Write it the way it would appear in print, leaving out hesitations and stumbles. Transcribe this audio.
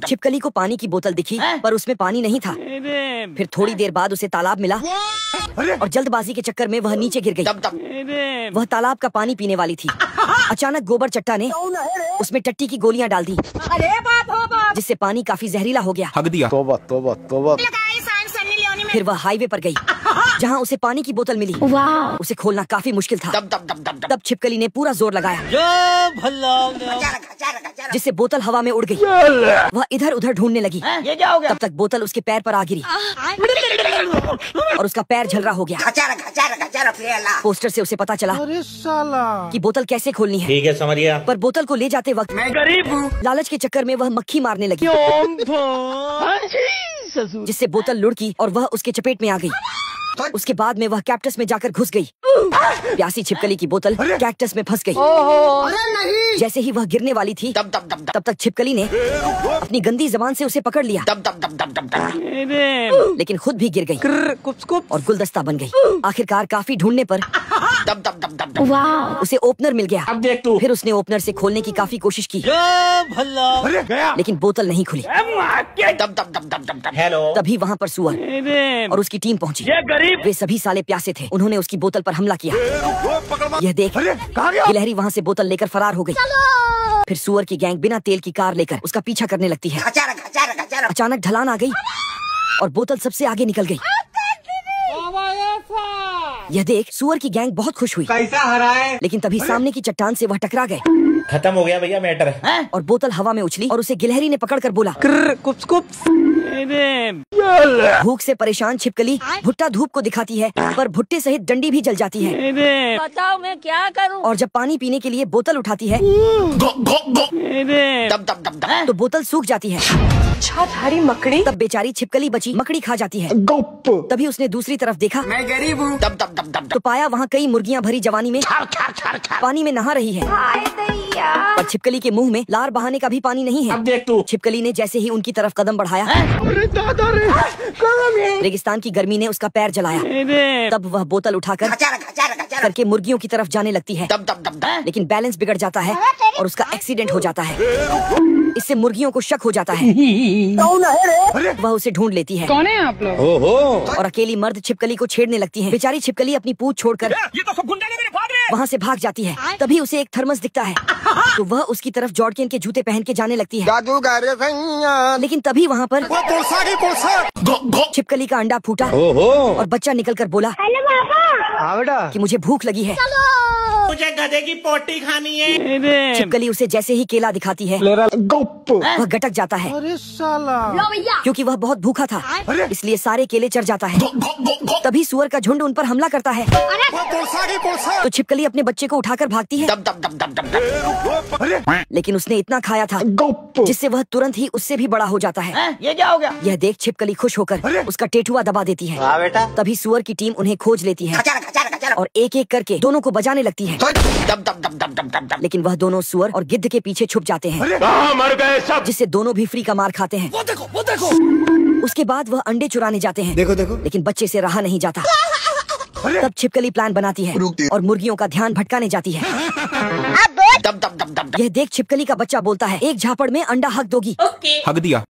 छिपकली को पानी की बोतल दिखी पर उसमें पानी नहीं था। फिर थोड़ी देर बाद उसे तालाब मिला और जल्दबाजी के चक्कर में वह नीचे गिर गई। वह तालाब का पानी पीने वाली थी। अचानक गोबर चट्टा ने उसमें टट्टी की गोलियां डाल दी, जिससे पानी काफी जहरीला हो गया। हक दिया। तौबा तौबा तौबा। फिर वह हाईवे पर गई जहां उसे पानी की बोतल मिली। उसे खोलना काफी मुश्किल था। तब छिपकली ने पूरा जोर लगाया, जिससे बोतल हवा में उड़ गई। वह इधर उधर ढूंढने लगी। तब तक बोतल उसके पैर पर आ गिरी और उसका पैर झलरा हो गया। पोस्टर से उसे पता चला कि बोतल कैसे खोलनी है। ठीक है समझिए। पर बोतल को ले जाते वक्त मैं गरीब हूँ, लालच के चक्कर में वह मक्खी मारने लगी, जिससे बोतल लुढ़की और वह उसके चपेट में आ गई। उसके बाद में वह कैक्टस में जाकर घुस गई। प्यासी छिपकली की बोतल कैक्टस में फंस गई। जैसे ही वह गिरने वाली थी तब तक छिपकली ने अपनी गंदी जबान से उसे पकड़ लिया, लेकिन खुद भी गिर गई और गुलदस्ता बन गई। आखिरकार काफी ढूंढने पर उसे ओपनर मिल गया। अब देख तू। फिर उसने ओपनर से खोलने की काफी कोशिश की, लेकिन बोतल नहीं खुली। हेलो। तभी वहाँ पर सुअर और उसकी टीम पहुँची। वे सभी साले प्यासे थे। उन्होंने उसकी बोतल पर हमला किया। यह देख गिलहरी वहाँ से बोतल लेकर फरार हो गई। फिर सुअर की गैंग बिना तेल की कार लेकर उसका पीछा करने लगती है। अचानक ढलान आ गई और बोतल सबसे आगे निकल गई। यह देख सुअर की गैंग बहुत खुश हुई। कैसा हराए? लेकिन तभी सामने की चट्टान से वह टकरा गए। खत्म हो गया भैया मैटर। और बोतल हवा में उछली और उसे गिलहरी ने पकड़कर बोला, भूख से परेशान छिपकली भुट्टा धूप को दिखाती है, पर भुट्टे सहित डंडी भी जल जाती है। बताओ मैं क्या करूं? और जब पानी पीने के लिए बोतल उठाती है तो बोतल सूख जाती है। हरी मकड़ी। तब बेचारी छिपकली बची मकड़ी खा जाती है। तभी उसने दूसरी तरफ देखा, मैं गरीब हूँ। तो पाया वहाँ कई मुर्गियाँ भरी जवानी में पानी में नहा रही है। पर छिपकली के मुंह में लार बहाने का भी पानी नहीं है। अब देख तू। छिपकली ने जैसे ही उनकी तरफ कदम बढ़ाया, रेगिस्तान की गर्मी ने उसका पैर जलाया। तब वह बोतल उठाकर करके मुर्गियों की तरफ जाने लगती है, लेकिन बैलेंस बिगड़ जाता है और उसका एक्सीडेंट हो जाता है। इससे मुर्गियों को शक हो जाता है। वह उसे ढूंढ लेती है। कौन है आप लोग? और अकेली मर्द छिपकली को छेड़ने लगती है। बेचारी छिपकली अपनी पूंछ छोड़कर वहाँ से भाग जाती है। तभी उसे एक थर्मस दिखता है तो वह उसकी तरफ जॉर्डन के जूते पहन के जाने लगती है। लेकिन तभी वहाँ पर छिपकली का अंडा फूटा और बच्चा निकलकर बोला कि मुझे भूख लगी है, मुझे गधे की पोटी खानी है। छिपकली उसे जैसे ही केला दिखाती है वह गटक जाता है, क्योंकि वह बहुत भूखा था, इसलिए सारे केले चढ़ जाता है। तभी सुअर का झुंड उन पर हमला करता है तो छिपकली अपने बच्चे को उठाकर भागती है, लेकिन उसने इतना खाया था जिससे वह तुरंत ही उससे भी बड़ा हो जाता है। ये क्या हो गया? यह देख छिपकली खुश होकर उसका टेटुआ दबा देती है। तभी सुअर की टीम उन्हें खोज लेती है और एक एक करके दोनों को बजाने लगती है। लेकिन वह दोनों सुअर और गिद्ध के पीछे छुप जाते हैं, जिससे दोनों भी फ्री का मार खाते हैं। उसके बाद वह अंडे चुराने जाते हैं। लेकिन बच्चे से रहा नहीं जाता। तब छिपकली प्लान बनाती है और मुर्गियों का ध्यान भटकाने जाती है। यह देख छिपकली का बच्चा बोलता है, एक झापड़ में अंडा हक दोगी। हक दिया।